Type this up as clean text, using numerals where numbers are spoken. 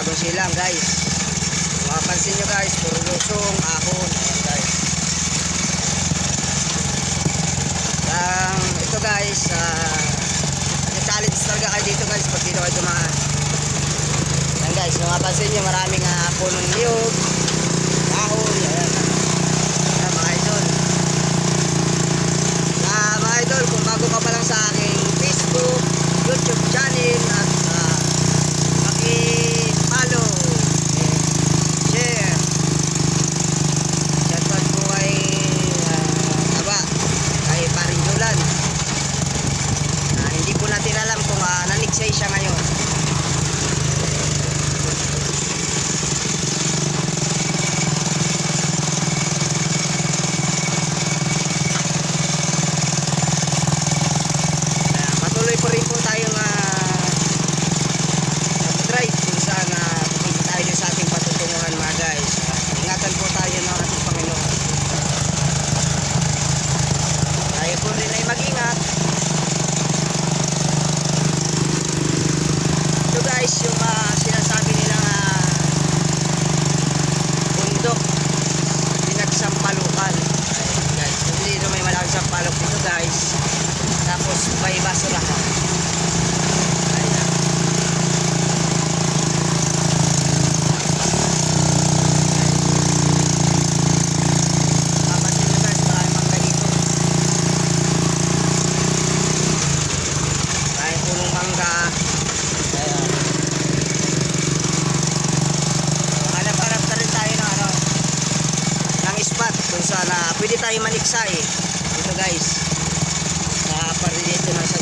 bagong silang guys. Mapapansin nyo guys, puro lusong, ahon. Ayan guys. Ito guys, challenge talaga kayo dito guys pag dito kayo dumaan. Ayan guys, mapapansin nyo maraming punong niyog, ahon. Ayan. Ayan mga idol. Mga idol, kung bago ka pa lang sa aking Facebook, YouTube channel at paki-follow, share. Shoutout po kay Aba, kay Paring Julan. Hindi po natin alam kung nanigsay siya ngayon. Patuloy po rin po tayong drive kung saan pupunta tayo sa ating patutunguhan mga guys. Ingatan po tayo ng ating Panginoon. Tayo po rin ay mag-ingat. Ito guys yung sinasabi nilang bundok pinagsampalukan. Guys, hindi ito may malaking sampalok dito guys. Tapos may basurahan. Ayan. Mapapansin nyo guys, maraming mangga dito. Maraming punong mangga. Ayan. Hanap-hanap na rin tayo ng spot kung saan pwede tayo maniksay dito guys. Para dito na sa